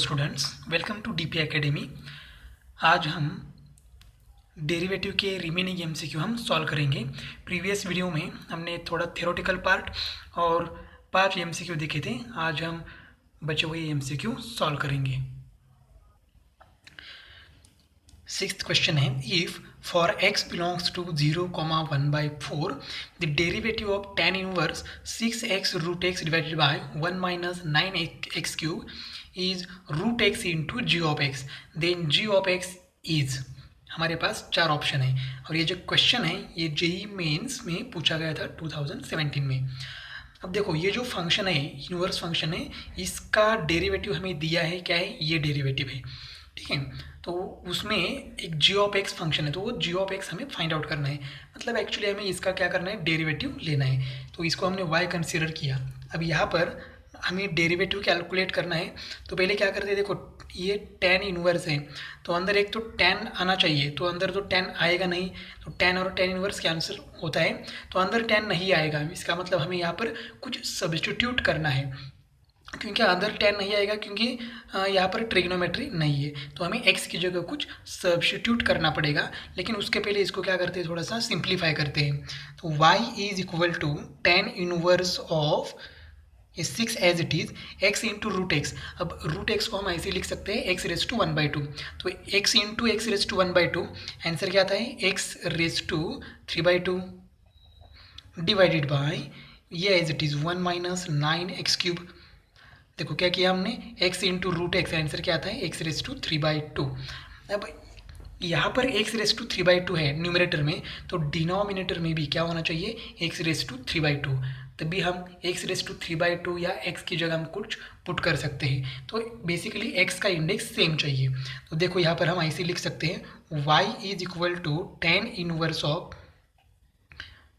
Students, welcome to DP academy. आज हम derivative के रिमेनिंग एमसीक्यू हम सॉल्व करेंगे। प्रीवियस वीडियो में हमने थोड़ा थ्योरेटिकल पार्ट और 5 एमसीक्यू देखे थे। आज हम बचे हुए एमसीक्यू सॉल्व करेंगे। 6th क्वेश्चन है, if for x belongs to 0,1/4 the derivative of tan inverse 6x root x divided by 1 minus 9x cube is root x into g of x, then g of x is. हमारे पास 4 option है और ये जो question है ये JEE mains में पूछा गया था 2017 में। अब देखो, ये जो फंक्शन है, इनवर्स फंक्शन है, इसका डेरिवेटिव हमें दिया है। क्या है? ये डेरिवेटिव है, ठीक है। तो उसमें एक जी ऑफ एक्स फंक्शन है, तो वो जी ऑफ एक्स हमें फाइंड आउट करना है। मतलब एक्चुअली हमें इसका क्या करना है, डेरिवेटिव लेना है। तो इसको हमने y कंसीडर किया। अब यहाँ पर हमें डेरिवेटिव कैलकुलेट करना है। तो पहले क्या करते हैं, देखो ये tan इनवर्स है, तो अंदर एक तो tan आना चाहिए, तो अंदर तो tan आएगा नहीं, तो tan और tan इनवर्स कैंसिल होता है, तो अंदर tan नहीं आएगा। इसका मतलब हमें यहाँ पर कुछ सब्स्टिट्यूट करना है, क्योंकि अंदर tan नहीं आएगा, क्योंकि यहाँ पर ट्रिग्नोमेट्री नहीं है, तो हमें x की जगह कुछ सब्स्टिट्यूट करना पड़ेगा। लेकिन उसके पहले इसको क्या करते हैं, थोड़ा सा सिंप्लीफाई करते हैं। तो y is equal to tan inverse of 6 as it is x into root x. अब रूट एक्स को हम ऐसे लिख सकते हैं x रेस टू 1/2। तो x into x raise to 1/2 answer क्या आता है, x raise to 3/2 divided by ये as it is 1 minus 9x cube. देखो क्या किया हमने, x into root x, answer क्या आता है, x रेस टू 3/2। अब यहाँ पर x रेस टू 3/2 है न्यूमरेटर में, तो डिनोमिनेटर में भी क्या होना चाहिए, x रेस टू 3/2। तभी हम x रेस टू 3/2 या x की जगह हम कुछ पुट कर सकते हैं। तो बेसिकली x का इंडेक्स सेम चाहिए। तो देखो यहाँ पर हम ऐसे लिख सकते हैं, y is equal to tan inverse of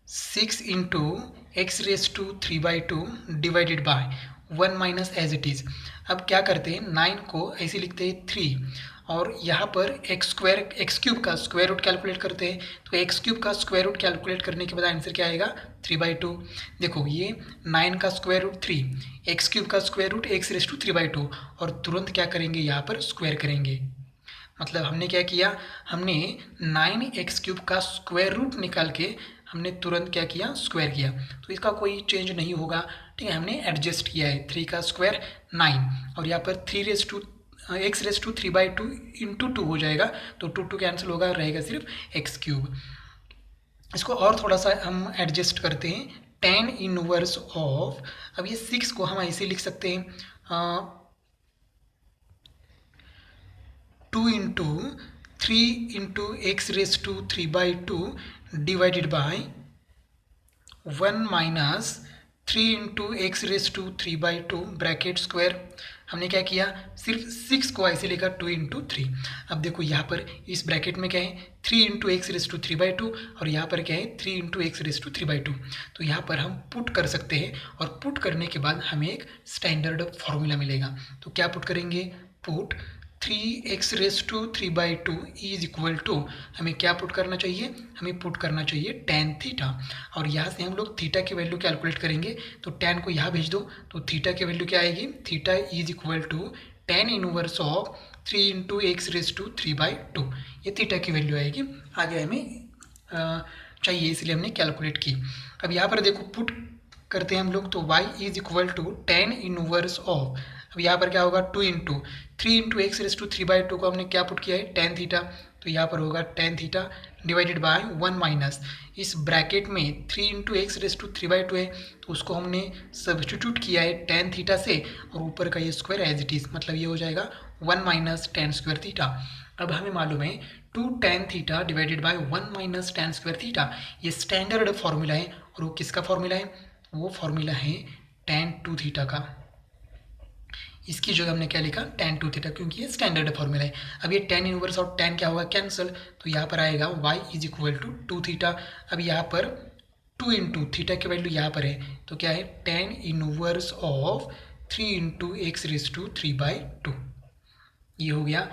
6 into x raise to 3/2 divided by 1 minus as it is. अब क्या करते हैं, 9 को ऐसे लिखते हैं 3, और यहाँ पर एक्स क्यूब का स्क्वायर रूट कैलकुलेट करते हैं। तो एक्स क्यूब का स्क्वायर रूट कैलकुलेट करने के बाद आंसर क्या आएगा, 3/2। देखो ये 9 का स्क्वायर रूट 3, एक्स क्यूब का square root x raise to 3/2, और तुरंत क्या करेंगे, यहाँ पर स्क्वायर करेंगे। मतलब हमने क्या किया, हमने 9x क्यूब का स्क्वायर रूट निकाल के हमने तुरंत क्या किया, स्क्वायर किया। तो इसका कोई चेंज नहीं होगा, ठीक है। हमने एडजस्ट किया है, 3 का स्क्वायर 9, और यहाँ पर x रेस टू 3/2 इंटू 2 हो जाएगा, तो 2 कैंसिल होगा, रहेगा सिर्फ x क्यूब। इसको और थोड़ा सा हम एडजस्ट करते हैं, tan इनवर्स ऑफ, अब ये 6 को हम ऐसे लिख सकते हैं 2 into 3 into x raise to 3/2 divided by 1 minus 3 into x raise to 3/2 bracket square. हमने क्या किया, सिर्फ 6 को ऐसे लिखा 2 इंटू 3। अब देखो यहाँ पर इस ब्रैकेट में क्या है, 3 इंटू एक्स रेस टू 3/2, और यहाँ पर क्या है, 3 इंटू एक्स रेस टू 3/2। तो यहाँ पर हम पुट कर सकते हैं, और पुट करने के बाद हमें एक स्टैंडर्ड फॉर्मूला मिलेगा। तो क्या पुट करेंगे, put 3x raise to 3/2 is equal to, हमें क्या पुट करना चाहिए, हमें पुट करना चाहिए tan थीटा, और यहाँ से हम लोग थीटा की वैल्यू कैलकुलेट करेंगे। तो tan को यहाँ भेज दो, तो थीटा की वैल्यू क्या आएगी, theta is equal to tan inverse of 3 into x raise to 3/2, ये थीटा की वैल्यू आएगी। आगे हमें चाहिए, इसलिए हमने कैलकुलेट की। अब यहाँ पर देखो पुट करते हैं हम लोग, तो y is equal to tan inverse of, अब यहाँ पर क्या होगा, 2 into 3 into x raise to 3/2 को हमने क्या पुट किया है, tan थीटा, तो यहाँ पर होगा tan theta divided by 1 minus, इस ब्रैकेट में 3 इंटू एक्स रेस टू 3/2 है, तो उसको हमने सब्स्टिट्यूट किया है tan थीटा से, और ऊपर का ये स्क्वायर एज इट इज़, मतलब ये हो जाएगा 1 माइनस tan स्क्वायर थीटा। अब हमें मालूम है 2 tan theta divided by 1 minus tan square theta, ये स्टैंडर्ड फॉर्मूला है। और वो किसका फॉर्मूला है, वो फॉर्मूला है tan 2 थीटा का। इसकी जगह हमने क्या लिखा, tan 2 थीटा, क्योंकि ये स्टैंडर्ड फॉर्मूला है। अब ये tan इनवर्स और tan क्या होगा, कैंसिल, तो यहाँ पर आएगा y is equal to 2 theta. अब यहाँ पर 2 इंटू थीटा की वैल्यू यहाँ पर है, तो क्या है, tan inverse of 3 into x raise to 3/2, ये हो गया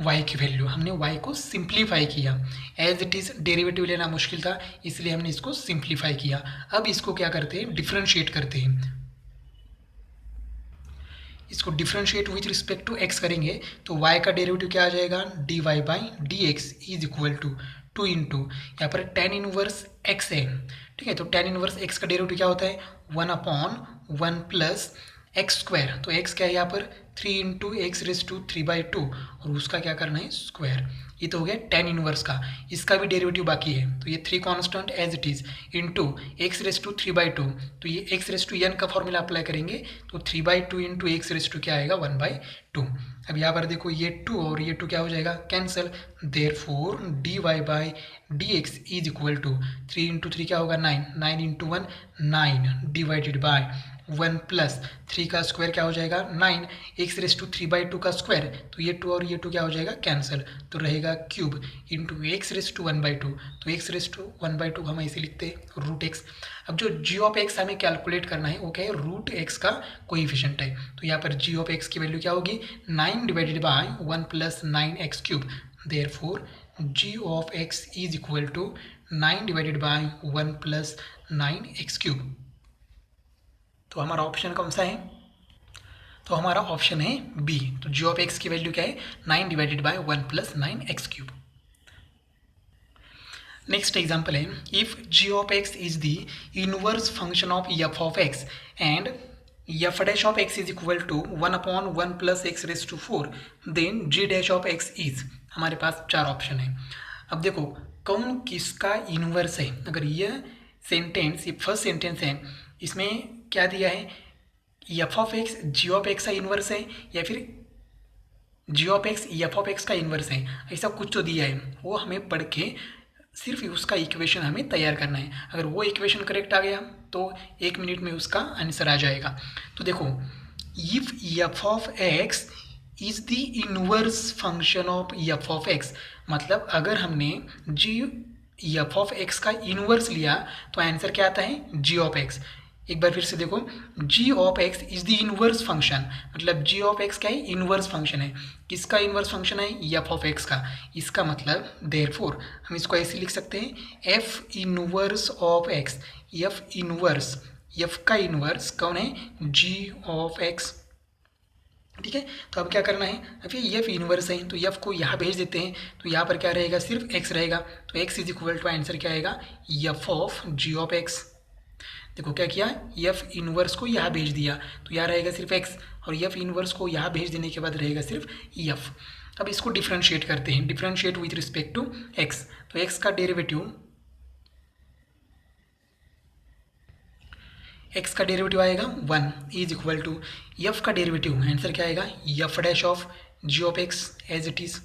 y की वैल्यू। हमने y को सिंप्लीफाई किया, एज इट इज़ डेरिवेटिव लेना मुश्किल था, इसलिए हमने इसको सिंप्लीफाई किया। अब इसको क्या करते हैं, डिफ्रेंशिएट करते हैं। इसको differentiate with respect to x करेंगे तो y का डेरिवेटिव क्या आ जाएगा, dy by d x is equal to 2 into यहाँ पर टेन इनवर्स x है, ठीक है। तो टेन इनवर्स x का डेरिवेटिव क्या होता है, 1/1 प्लस एक्स स्क्वायर, तो x क्या है यहाँ पर 3 इंटू एक्स रेस टू 3/2 और उसका क्या करना है स्क्वायर। ये तो हो गया टेन इनवर्स का, इसका भी डेरिवेटिव बाकी है, तो ये 3 constant as it is into x raise to 3/2, तो ये एक्स रेस टू एन का फॉर्मूला अप्लाई करेंगे तो 3/2 इंटू एक्स रेस टू क्या आएगा 1/2। अब यहाँ पर देखो ये 2 और ये 2 क्या हो जाएगा cancel, therefore d y by d x is equal to 3 into 3 क्या होगा 9, 9 इंटू 1 9 डिवाइडेड बाय 1 प्लस 3 का स्क्वायर क्या हो जाएगा 9 एक्स रेस टू 3/2 का स्क्वायर, तो ये 2 और ये 2 क्या हो जाएगा कैंसिल, तो रहेगा cube into x raise to 1/2, तो एक्स रेस टू 1/2 हम ऐसे लिखते हैं रूट एक्स। अब जो जी ऑफ एक्स हमें कैलकुलेट करना है वो क्या है, रूट एक्स का कोएफिशिएंट है, तो यहाँ पर जी ऑफ एक्स की वैल्यू क्या होगी 9 divided by 1 plus 9x cube, therefore g of x is equal to 9 divided by 1 plus 9x cube. तो हमारा ऑप्शन कौन सा है, तो हमारा ऑप्शन है बी, तो जी ऑफ एक्स की वैल्यू क्या है 9 divided by 1 plus 9x cube. Next example है, if G of x is the inverse function of F of x and F dash of x is equal to 1/1 plus x raise to 4 then G dash of x is, हमारे पास 4 option है। अब देखो कौन किसका inverse है, अगर यह सेंटेंस ये फर्स्ट सेंटेंस है इसमें क्या दिया है F of x ji of x का इनवर्स है या फिर G of x F of x का इनवर्स है, ऐसा कुछ तो दिया है, वो हमें पढ़ के सिर्फ उसका इक्वेशन हमें तैयार करना है। अगर वो इक्वेशन करेक्ट आ गया तो 1 मिनट में उसका आंसर आ जाएगा। तो देखो if F of x is the inverse function of F of x, मतलब अगर हमने जी एफ ऑफ एक्स का इनवर्स लिया तो आंसर क्या आता है जी ऑफ एक्स। एक बार फिर से देखो G of x is the inverse function, मतलब जी ऑफ एक्स क्या है इनवर्स फंक्शन है, किसका इनवर्स फंक्शन है एफ ऑफ एक्स का, इसका मतलब देयरफॉर हम इसको ऐसे लिख सकते हैं F inverse of x, F inverse, F का इनवर्स कौन है जी ऑफ एक्स, ठीक है। तो अब क्या करना है, अब ये एफ इनवर्स है तो एफ को यहाँ भेज देते हैं, तो यहाँ पर क्या रहेगा सिर्फ एक्स रहेगा, तो x is equal to answer क्या आएगा f of g of x. देखो क्या किया एफ इनवर्स को यहाँ भेज दिया तो यहाँ रहेगा सिर्फ एक्स और एफ इनवर्स को यहाँ भेज देने के बाद रहेगा सिर्फ एफ। अब इसको डिफ्रेंशिएट करते हैं, differentiate with respect to x, तो एक्स का डेरिवेटिव एक्स का डेरिवेटिव आएगा 1 इज इक्वल टू एफ का डेरिवेटिव आंसर क्या आएगा f dash of g of x as it is,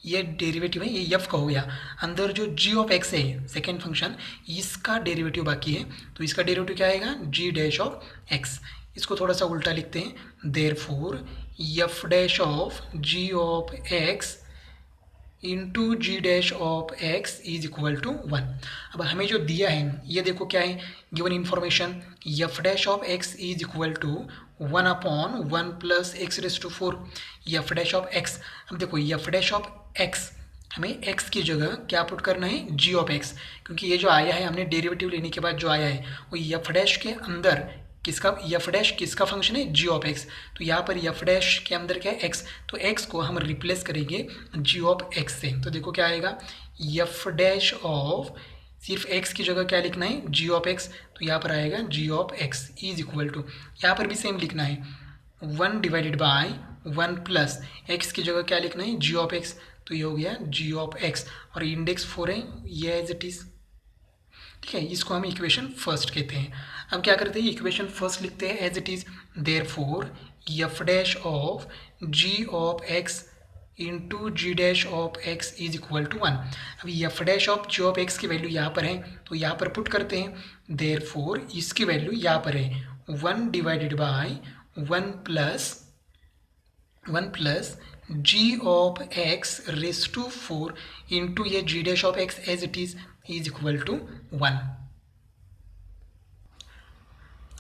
ये डेरिवेटिव है ये एफ का हो गया, अंदर जो जी ऑफ एक्स है सेकेंड फंक्शन इसका डेरिवेटिव बाकी है, तो इसका डेरिवेटिव क्या आएगा जी डैश ऑफ एक्स। इसको थोड़ा सा उल्टा लिखते हैं, therefore f dash of g of x into g dash of x is equal to 1। अब हमें जो दिया है ये देखो क्या है given information f dash of x is equal to 1/1 plus x raise to 4 f dash of x. अब देखो एफ डैश ऑफ एक्स हमें x की जगह क्या पुट करना है जी ऑफ एक्स, क्योंकि ये जो आया है हमने डेरिवेटिव लेने के बाद जो आया है वो एफ डैश के अंदर किसका एफ डैश किसका फंक्शन है जी ऑफ एक्स, तो यहाँ पर एफ डैश के अंदर क्या है एक्स, तो एक्स को हम रिप्लेस करेंगे जी ऑफ एक्स से, तो देखो क्या आएगा एफ डैश ऑफ सिर्फ एक्स की जगह क्या लिखना है जी ऑफ एक्स, तो यहाँ पर आएगा G of x is equal to यहाँ पर भी सेम लिखना है 1 डिवाइडेड बाय 1 प्लस एक्स की जगह क्या लिखना है जी ऑफ एक्स, तो ये हो गया जी ऑफ एक्स और इंडेक्स 4 है ये एज इट इज़, ठीक है। इसको हम इक्वेशन फर्स्ट कहते हैं। अब क्या करते हैं इक्वेशन फर्स्ट लिखते हैं as it is, therefore f dash of g of x into g dash of x is equal to 1। अब f dash of g of x की वैल्यू यहाँ पर है तो यहाँ पर पुट करते हैं, देयरफॉर इसकी वैल्यू यहाँ पर है 1 divided by 1 plus g of x raise to 4 into ये g dash of x as it is equal to 1।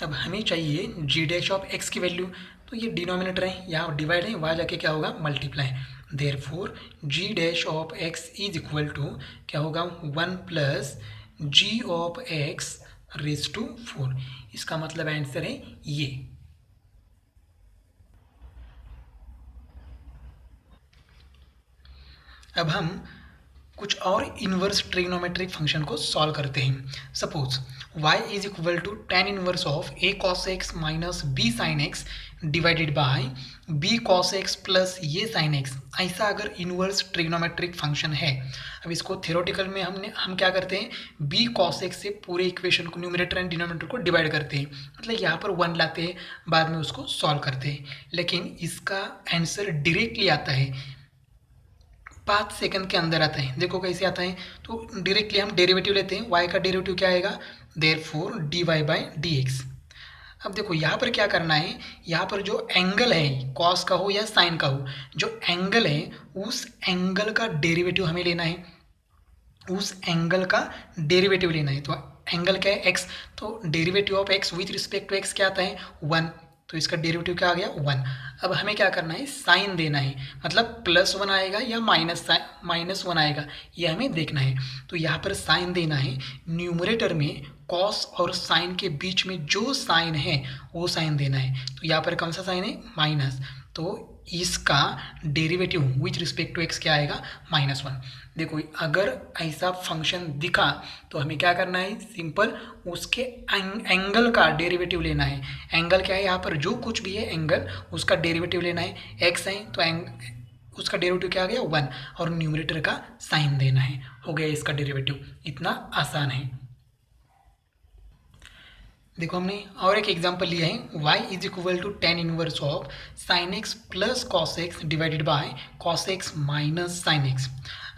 अब हमें चाहिए जी डैश ऑफ एक्स की वैल्यू, तो ये डिनोमिनेटर है यहाँ डिवाइड है वहाँ जाके क्या होगा multiply, therefore g dash of x is equal to क्या होगा 1 plus g of x raise to 4, इसका मतलब आंसर है ये। अब हम कुछ और इन्वर्स ट्रिग्नोमेट्रिक फंक्शन को सॉल्व करते हैं। Suppose y is equal to tan inverse of a cos x minus b sin x divided by b cos x plus ये sin x। ऐसा अगर इन्वर्स ट्रिग्नोमेट्रिक फंक्शन है, अब इसको थ्योरेटिकल में हम क्या करते हैं, b cos x से पूरे इक्वेशन को न्यूमरेटर एंड डिनोमिनेटर को डिवाइड करते हैं, मतलब यहाँ पर 1 लाते हैं, बाद में उसको सॉल्व करते हैं। लेकिन इसका आंसर डायरेक्टली आता है, 5 सेकंड के अंदर आता है। देखो कैसे आता है, तो डायरेक्टली हम डेरिवेटिव लेते हैं, y का डेरिवेटिव क्या आएगा, देयरफॉर dy बाई dx। अब देखो यहाँ पर क्या करना है, यहाँ पर जो एंगल है, कॉस का हो या साइन का हो, जो एंगल है उस एंगल का डेरिवेटिव हमें लेना है, उस एंगल का डेरिवेटिव लेना है। तो एंगल क्या है, x, तो derivative of x with respect to x क्या आता है, 1, तो इसका डेरिवेटिव क्या आ गया, 1। अब हमें क्या करना है, साइन देना है, मतलब +1 आएगा या -1 आएगा, ये हमें देखना है। तो यहाँ पर साइन देना है, न्यूमरेटर में कॉस और साइन के बीच में जो साइन है वो साइन देना है। तो यहाँ पर कौन सा साइन है, माइनस, तो इसका derivative with respect to x क्या आएगा, -1। देखो अगर ऐसा फंक्शन दिखा तो हमें क्या करना है, सिंपल उसके एंगल का डेरिवेटिव लेना है। एंगल क्या है, यहाँ पर जो कुछ भी है एंगल, उसका डेरिवेटिव लेना है। एक्स है तो उसका डेरिवेटिव क्या आ गया, 1, और न्यूमरेटर का साइन देना है, हो गया इसका डेरिवेटिव। इतना आसान है। देखो हमने और एक एग्जांपल लिया है, y is equal to tan inverse of sin x plus cos x divided by cos x minus sin x।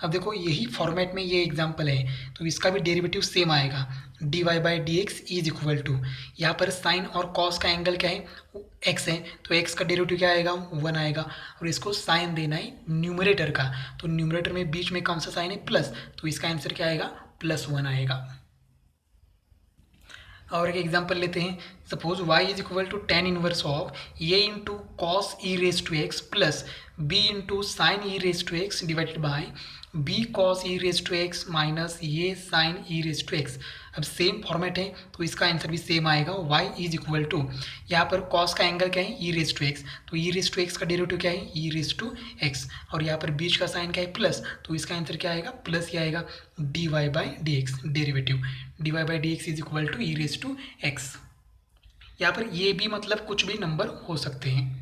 अब देखो यही फॉर्मेट में ये एग्जांपल है, तो इसका भी डेरिवेटिव सेम आएगा, dy by d x is equal to, यहाँ पर sin और cos का एंगल क्या है, x है, तो x का डेरिवेटिव क्या आएगा, 1 आएगा, और इसको साइन देना है न्यूमरेटर का, तो न्यूमरेटर में बीच में कौन सा साइन है, प्लस, तो इसका आंसर क्या आएगा, +1 आएगा। और एक एग्जांपल लेते हैं, suppose y is equal to tan inverse of a into cos e raise to x plus b into sine e raise to x divided by b cos e raise to x minus a sine e raise to x. अब same format है तो इसका answer भी same आएगा, y is equal to, यहाँ पर cos का angle क्या है, ई रेस टू एक्स, तो ई रेस टू एक्स का डेरिवेटिव क्या है, ई रेस टू एक्स, और यहाँ पर बीच का साइन क्या है, प्लस, तो इसका आंसर क्या आएगा, प्लस ही आएगा, dy by d x derivative, dy by d x is equal to e raise to x. यहाँ पर ये भी मतलब कुछ भी नंबर हो सकते हैं।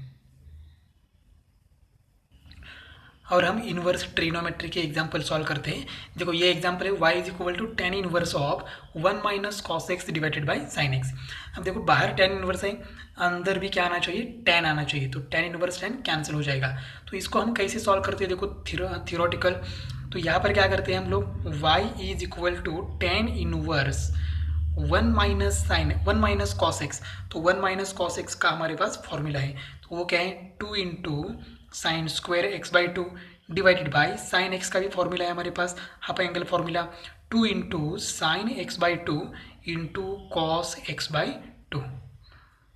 और हम इन्वर्स ट्रिग्नोमेट्री के एग्जाम्पल सॉल्व करते हैं। देखो ये एग्जाम्पल है, y is equal to tan inverse of 1 minus cos x divided by sine x. अब देखो बाहर tan इनवर्स है, अंदर भी क्या आना चाहिए, tan आना चाहिए, तो tan इनवर्स tan कैंसिल हो जाएगा। तो इसको हम कैसे सॉल्व करते हैं, देखो थियोरेटिकल, तो यहाँ पर क्या करते हैं हम लोग, y is equal to tan inverse 1 minus cos x, तो 1 माइनस कॉस एक्स का हमारे पास फॉर्मूला है, तो वो क्या है, 2 into sine square x by 2 divided by sine x का भी फॉर्मूला है हमारे पास, half angle formula, 2 into sine x by 2 into cos x by 2।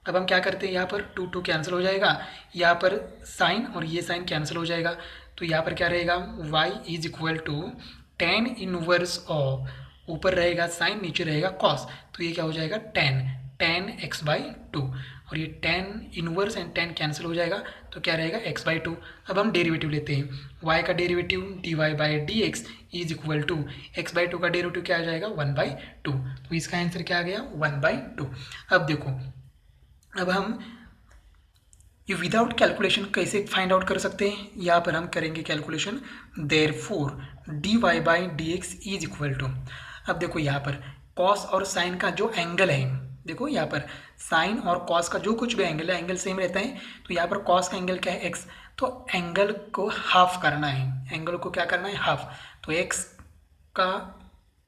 अब हम क्या करते हैं, यहाँ पर 2 कैंसिल हो जाएगा, यहाँ पर साइन और ये साइन कैंसिल हो जाएगा, तो यहाँ पर क्या रहेगा, y is equal to tan inverse of, ऊपर रहेगा साइन, नीचे रहेगा कॉस, तो ये क्या हो जाएगा, tan x बाई 2, और ये tan inverse and tan cancel हो जाएगा, तो क्या रहेगा, x बाई 2। अब हम डेरिवेटिव लेते हैं, y का derivative dy by d x is equal to x by 2 का डेरिवेटिव क्या आ जाएगा, 1 बाई 2, तो इसका आंसर क्या आ गया, 1 बाई 2। अब देखो, अब हम ये विदाउट कैलकुलेशन कैसे फाइंड आउट कर सकते हैं, यहाँ पर हम करेंगे calculation, therefore dy by d x is equal to, अब देखो यहाँ पर कॉस और साइन का जो एंगल है, देखो यहाँ पर साइन और कॉस का जो कुछ भी एंगल है, एंगल सेम रहता है, तो यहाँ पर कॉस का एंगल क्या है, x, तो एंगल को हाफ करना है, एंगल को क्या करना है, हाफ, तो x का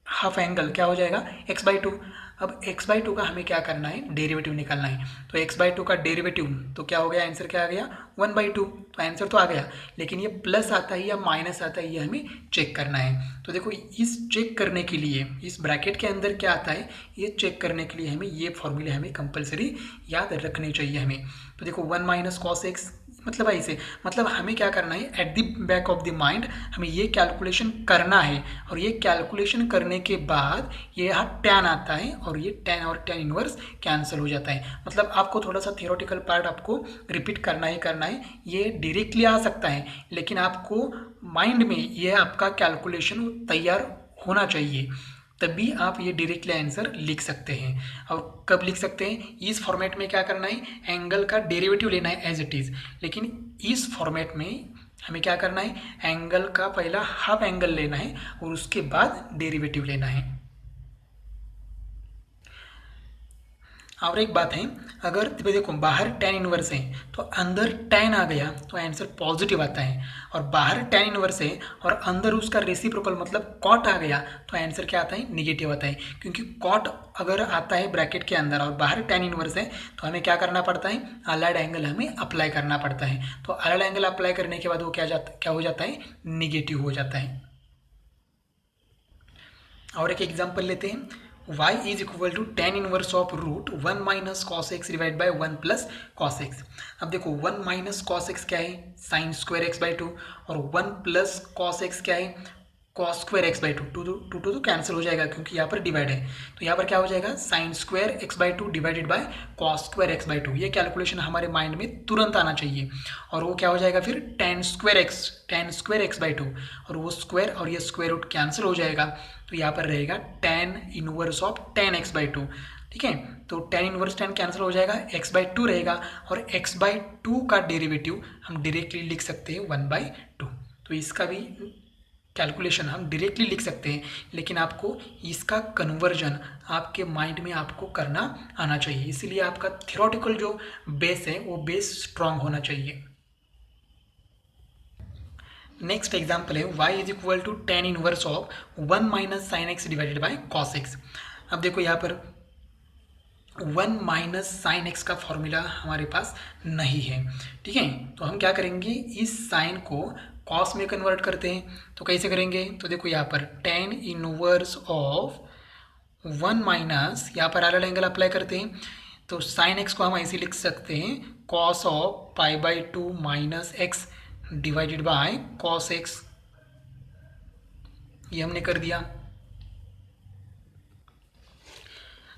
हाफ एंगल क्या हो जाएगा, x बाई 2। अब x बाई 2 का हमें क्या करना है, डेरिवेटिव निकालना है, तो x बाई 2 का डेरिवेटिव, तो क्या हो गया, आंसर क्या आ गया, 1 बाई 2, तो आंसर तो आ गया, लेकिन ये प्लस आता है या माइनस आता है, ये हमें चेक करना है। तो देखो इस चेक करने के लिए, इस ब्रैकेट के अंदर क्या आता है, ये चेक करने के लिए हमें ये फॉर्मूले हमें कंपलसरी याद रखने चाहिए हमें। तो देखो 1 माइनस कॉस एक्स मतलब ऐसे, मतलब हमें क्या करना है, at the back of the mind हमें ये कैलकुलेशन करना है, और ये कैलकुलेशन करने के बाद ये यहाँ tan आता है, और ये tan और tan इनवर्स कैंसिल हो जाता है। मतलब आपको थोड़ा सा थियोरेटिकल पार्ट आपको रिपीट करना ही करना है। ये डायरेक्टली आ सकता है, लेकिन आपको माइंड में ये आपका कैलकुलेशन तैयार होना चाहिए, तभी आप ये डायरेक्टली आंसर लिख सकते हैं। और कब लिख सकते हैं, इस फॉर्मेट में क्या करना है, एंगल का डेरिवेटिव लेना है एज इट इज़, लेकिन इस फॉर्मेट में हमें क्या करना है, एंगल का पहला हाफ एंगल लेना है और उसके बाद डेरिवेटिव लेना है। और एक बात है, अगर देखो बाहर tan इनवर्स है तो अंदर tan आ गया तो आंसर पॉजिटिव आता है, और बाहर tan इनवर्स है और अंदर उसका रेसिप्रोकल मतलब cot आ गया तो आंसर क्या आता है, निगेटिव आता है। क्योंकि cot अगर आता है ब्रैकेट के अंदर और बाहर tan इनवर्स है तो हमें क्या करना पड़ता है, अलाइड एंगल हमें अप्लाई करना पड़ता है। तो अलाइड एंगल अप्लाई करने के बाद वो क्या हो जाता है, निगेटिव हो जाता है। और एक एग्जांपल लेते हैं, y is equal to tan inverse of root 1 minus cos x divide by 1 plus cos x. अब देखो 1 माइनस कॉस एक्स क्या है, साइन स्क्वायर एक्स बाई 2, और 1 प्लस कॉस एक्स क्या है, cos square x by 2। Two तो cancel हो जाएगा क्योंकि यहाँ पर डिवाइड है, तो यहाँ पर क्या हो जाएगा, sign square x by 2 divided by cos square x by 2। ये कैलकुलेशन हमारे माइंड में तुरंत आना चाहिए, और वो क्या हो जाएगा फिर tan स्क्वायर एक्स बाई 2, और वो स्क्वायर और ये स्क्वायर रूट कैंसिल हो जाएगा, तो यहाँ पर रहेगा tan inverse of tan x by 2। ठीक है, तो tan इनवर्स tan कैंसिल हो जाएगा, x बाई 2 रहेगा, और x बाई 2 का डेरिवेटिव हम डायरेक्टली लिख सकते हैं 1 बाई 2। तो इसका भी कैलकुलेशन हम डायरेक्टली लिख सकते हैं, लेकिन आपको इसका कन्वर्जन आपके माइंड में आपको करना आना चाहिए, इसीलिए आपका थियोरेटिकल जो बेस है वो बेस स्ट्रांग होना चाहिए। नेक्स्ट एग्जाम्पल है y is equal to tan inverse of 1 minus sine x divided by cos x. अब देखो यहाँ पर 1 माइनस साइन एक्स का फॉर्मूला हमारे पास नहीं है। ठीक है, तो हम क्या करेंगे, इस साइन को कॉस में कन्वर्ट करते हैं। तो कैसे करेंगे, तो देखो यहाँ पर tan इनवर्स ऑफ 1 माइनस, यहाँ पर अलग एंगल अप्लाई करते हैं, तो साइन एक्स को हम ऐसे लिख सकते हैं, cos of pi by 2 minus x divided by cos x. ये हमने कर दिया।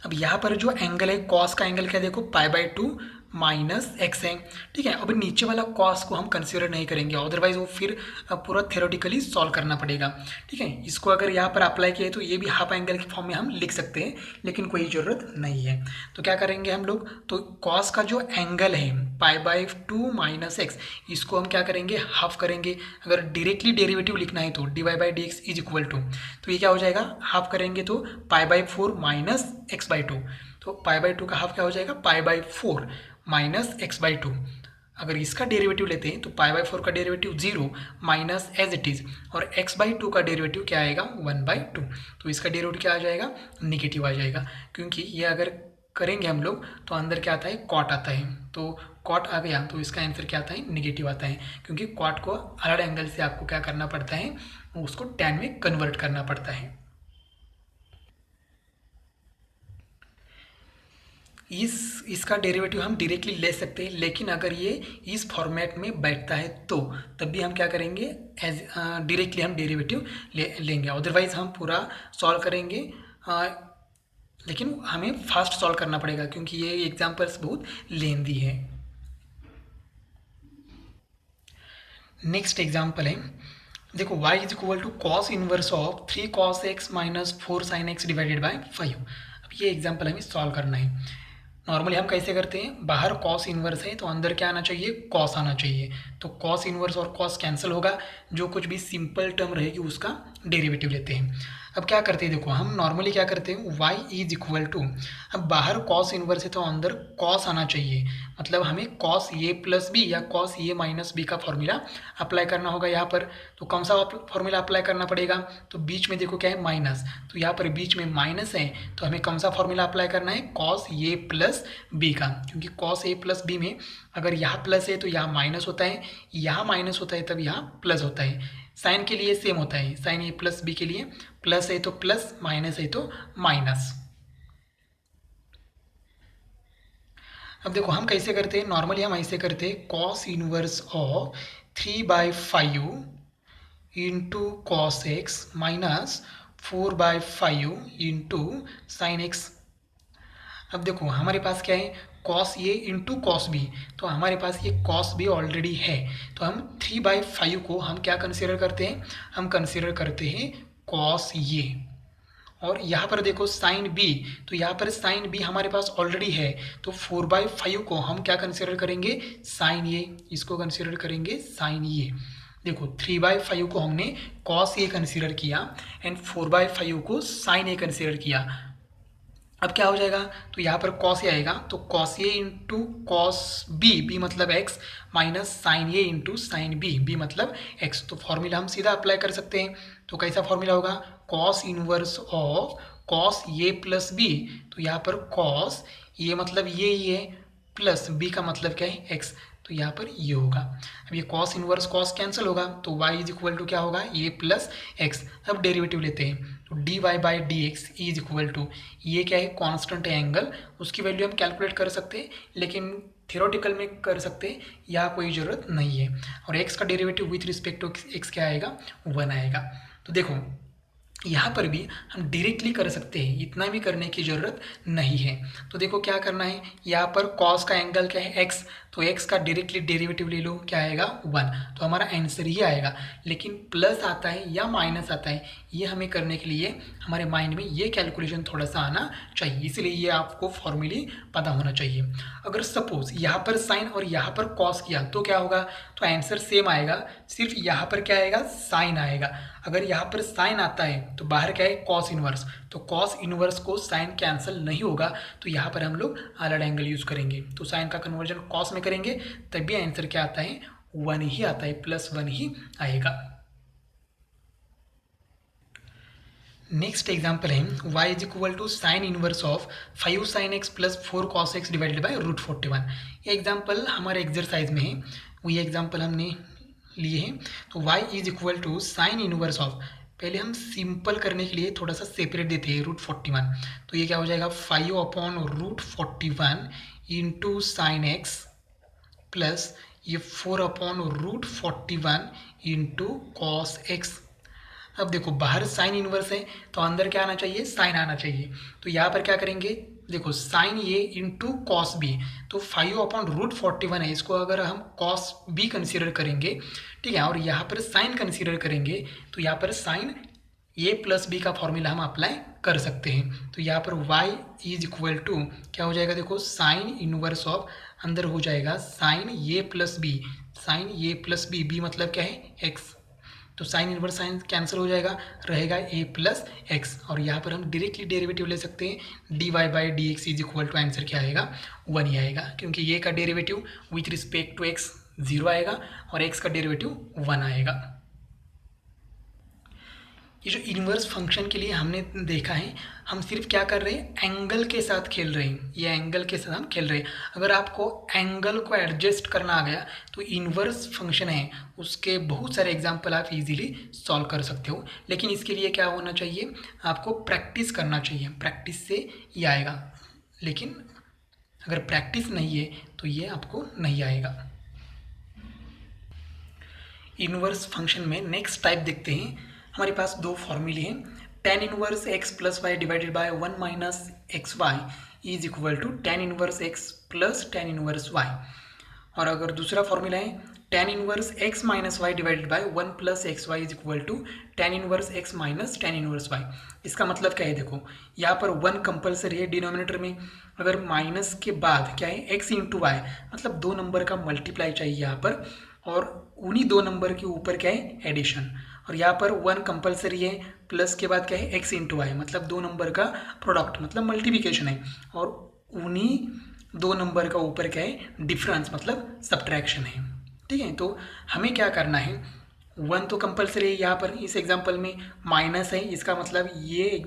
अब यहाँ पर जो एंगल है कॉस का एंगल क्या, देखो पाई बाई 2 माइनस एक्स है। ठीक है, अब नीचे वाला कॉस को हम कंसीडर नहीं करेंगे, अदरवाइज वो फिर पूरा थ्योरेटिकली सॉल्व करना पड़ेगा। ठीक है, इसको अगर यहाँ पर अप्लाई किए तो ये भी हाफ एंगल के फॉर्म में हम लिख सकते हैं, लेकिन कोई ज़रूरत नहीं है। तो क्या करेंगे हम लोग, तो कॉस का जो एंगल है पाई बाई 2 माइनस एक्स, इसको हम क्या करेंगे, हाफ करेंगे। अगर डायरेक्टली डेरिवेटिव लिखना है तो d y by d x is equal to, तो ये क्या हो जाएगा, हाफ करेंगे तो pi by 4 minus x by 2, तो पाई बाई 2 का हाफ क्या हो जाएगा, पाई बाई 4 माइनस एक्स बाई 2। अगर इसका डेरिवेटिव लेते हैं तो पाई बाई 4 का derivative 0 minus as it is, और एक्स बाई 2 का डेरिवेटिव क्या आएगा, 1 बाई 2। तो इसका डेरिवेटिव क्या आ जाएगा, निगेटिव आ जाएगा, क्योंकि ये अगर करेंगे हम लोग तो अंदर क्या आता है, कॉट आता है। तो कॉट आ गया तो इसका आंसर क्या आता है, निगेटिव आता है, क्योंकि कॉट को अलग एंगल से आपको क्या करना पड़ता है, उसको टैन में कन्वर्ट करना पड़ता है। इसका डेरिवेटिव हम डायरेक्टली ले सकते हैं, लेकिन अगर ये इस फॉर्मेट में बैठता है तो तब भी हम क्या करेंगे, एज डायरेक्टली हम डेरिवेटिव लेंगे, अदरवाइज हम पूरा सॉल्व करेंगे, लेकिन हमें फास्ट सॉल्व करना पड़ेगा क्योंकि ये एग्जांपल्स बहुत लेंदी है। नेक्स्ट एग्जांपल है, देखो y is equal to cos inverse of 3 cos x minus 4 sine x divided by 5। अब ये एग्जांपल हमें सॉल्व करना है। नॉर्मली हम कैसे करते हैं, बाहर कॉस इनवर्स है तो अंदर क्या आना चाहिए, कॉस आना चाहिए, तो कॉस इनवर्स और कॉस कैंसिल होगा, जो कुछ भी सिंपल टर्म रहेगी उसका डेरिवेटिव लेते हैं। अब क्या करते हैं, देखो हम नॉर्मली क्या करते हैं, y इज इक्वल टू, अब बाहर कॉस इनवर्स है तो अंदर कॉस आना चाहिए, मतलब हमें कॉस ए प्लस बी या कॉस ए माइनस बी का फॉर्मूला अप्लाई करना होगा यहाँ पर। तो कौन सा फॉर्मूला अप्लाई करना पड़ेगा, तो बीच में देखो क्या है, माइनस, तो यहाँ पर बीच में माइनस है तो हमें कौन सा फॉर्मूला अप्लाई करना है, कॉस ए प्लस बी का, क्योंकि कॉस ए प्लस बी में अगर यहाँ प्लस है तो यहाँ माइनस होता है, यहाँ माइनस होता है तब यहाँ प्लस होता है। साइन के लिए सेम होता है, साइन ए प्लस बी के लिए प्लस है तो प्लस, माइनस है तो माइनस। अब देखो हम कैसे करते हैं, नॉर्मली हम ऐसे करते हैं, cos inverse of 3/5 into cos x minus 4/5 into sine x. अब देखो हमारे पास क्या है, cos A into cos B, तो हमारे पास ये कॉस बी ऑलरेडी है, तो हम 3/5 को हम क्या कंसिडर करते हैं, हम कंसिडर करते हैं कॉस ए। और यहाँ पर देखो साइन बी, तो यहाँ पर साइन बी हमारे पास ऑलरेडी है, तो 4/5 को हम क्या कंसिडर करेंगे, साइन ए, इसको कंसिडर करेंगे साइन ए। देखो 3/5 को हमने कॉस ए कंसिडर किया एंड 4/5 को साइन ए कंसिडर किया। अब क्या हो जाएगा, तो यहाँ पर कॉस ए आएगा, तो cos A into cos B, B मतलब एक्स, माइनस साइन ए इंटू साइन बी, बी मतलब एक्स। तो फॉर्मूला हम सीधा अप्लाई कर सकते हैं। तो कैसा फॉर्मूला होगा, cos inverse of cos A plus B, तो यहाँ पर कॉस ए मतलब ये ही है, प्लस बी का मतलब क्या है, एक्स, तो यहाँ पर ये होगा। अब ये कॉस इनवर्स कॉस कैंसिल होगा, तो y इज इक्वल टू क्या होगा, ए प्लस एक्स। अब डेरिवेटिव लेते हैं, तो d y by d x is equal to, ये क्या है, कांस्टेंट है एंगल, उसकी वैल्यू हम कैलकुलेट कर सकते हैं, लेकिन थियोरेटिकल में कर सकते हैं, यहाँ कोई ज़रूरत नहीं है। और x का derivative with respect to x क्या आएगा, 1 आएगा। तो देखो यहाँ पर भी हम डायरेक्टली कर सकते हैं, इतना भी करने की ज़रूरत नहीं है। तो देखो क्या करना है, यहाँ पर कॉस का एंगल क्या है, x, तो x का डायरेक्टली डेरिवेटिव ले लो, क्या आएगा 1, तो हमारा आंसर ही आएगा। लेकिन प्लस आता है या माइनस आता है, ये हमें करने के लिए हमारे माइंड में ये कैलकुलेशन थोड़ा सा आना चाहिए, इसलिए ये आपको फॉर्मूली पता होना चाहिए। अगर सपोज यहाँ पर साइन और यहाँ पर कॉस किया तो क्या होगा, तो आंसर सेम आएगा, सिर्फ यहाँ पर क्या आएगा, साइन आएगा। अगर यहाँ पर साइन आता है तो बाहर क्या है, कॉस इनवर्स, तो कॉस इनवर्स को साइन कैंसिल नहीं होगा, तो यहाँ पर हम लोग अलग एंगल यूज़ करेंगे, तो साइन का कन्वर्जन कॉस में करेंगे, तब भी आंसर क्या आता है, 1 ही आता है, +1 ही आएगा। नेक्स्ट एग्जाम्पल है y is equal to sine inverse of 5 sin x plus 4 cos x divided by √41। ये एग्जाम्पल हमारे एक्सरसाइज में है, वही एग्जाम्पल हमने लिए हैं। तो y is equal to sine inverse of, पहले हम सिंपल करने के लिए थोड़ा सा सेपरेट देते हैं, √41, तो ये क्या हो जाएगा, 5/√41 इंटू साइन एक्स प्लस ये 4/√41 इंटू कॉस एक्स। अब देखो बाहर साइन इनवर्स है, तो अंदर क्या आना चाहिए, साइन आना चाहिए, तो यहाँ पर क्या करेंगे, देखो साइन ए इंटू कॉस बी, तो 5/√41 है, इसको अगर हम कॉस बी कंसिडर करेंगे, ठीक है, और यहाँ पर साइन कंसिडर करेंगे, तो यहाँ पर साइन ए प्लस बी का फॉर्मूला हम अप्लाई कर सकते हैं। तो यहाँ पर y इज इक्वल टू क्या हो जाएगा, देखो साइन इनवर्स ऑफ, अंदर हो जाएगा साइन ए प्लस बी, साइन ए प्लस बी, बी मतलब क्या है, x, तो साइन इनवर्स साइन कैंसिल हो जाएगा, रहेगा a प्लस एक्स, और यहाँ पर हम डायरेक्टली डेरिवेटिव ले सकते हैं, d y by d x is equal to, answer क्या आएगा, 1 ही आएगा, क्योंकि ये का derivative with respect to x 0 आएगा और x का डेरिवेटिव 1 आएगा। ये जो इन्वर्स फंक्शन के लिए हमने देखा है, हम सिर्फ क्या कर रहे हैं, एंगल के साथ खेल रहे हैं, ये एंगल के साथ हम खेल रहे हैं। अगर आपको एंगल को एडजस्ट करना आ गया तो इन्वर्स फंक्शन है उसके बहुत सारे एग्जांपल आप इजीली सॉल्व कर सकते हो, लेकिन इसके लिए क्या होना चाहिए, आपको प्रैक्टिस करना चाहिए, प्रैक्टिस से ये आएगा, लेकिन अगर प्रैक्टिस नहीं है तो ये आपको नहीं आएगा। इन्वर्स फंक्शन में नेक्स्ट टाइप देखते हैं, हमारे पास दो फॉर्मूले हैं, tan inverse x plus y divided by 1 minus x y is equal to tan inverse x plus tan inverse y, और अगर दूसरा फॉर्मूला है tan inverse x minus y divided by 1 plus x y is equal to tan inverse x minus tan inverse y। इसका मतलब क्या है, देखो यहाँ पर 1 कंपलसरी है डिनोमिनेटर में, अगर माइनस के बाद क्या है x इंटू वाई, मतलब 2 नंबर का मल्टीप्लाई चाहिए यहाँ पर, और उन्हीं 2 नंबर के ऊपर क्या है, एडिशन, और यहाँ पर 1 कंपलसरी है, प्लस के बाद क्या है, x इंटू वाई, मतलब 2 नंबर का प्रोडक्ट, मतलब मल्टीप्लिकेशन है, और उन्हीं 2 नंबर का ऊपर क्या है, डिफरेंस, मतलब सब्ट्रैक्शन है, ठीक है। तो हमें क्या करना है, 1 तो कंपलसरी है, यहाँ पर इस एग्जांपल में माइनस है, इसका मतलब ये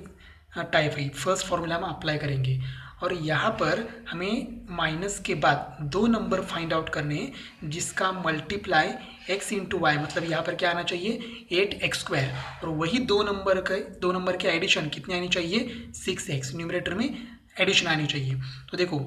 टाइप है, फर्स्ट फॉर्मूला हम अप्लाई करेंगे, और यहाँ पर हमें माइनस के बाद 2 नंबर फाइंड आउट करने हैं जिसका मल्टीप्लाई x इंटू वाई, मतलब यहाँ पर क्या आना चाहिए, 8x², और वही 2 नंबर के एडिशन कितनी आनी चाहिए, 6x, न्यूमरेटर में एडिशन आनी चाहिए। तो देखो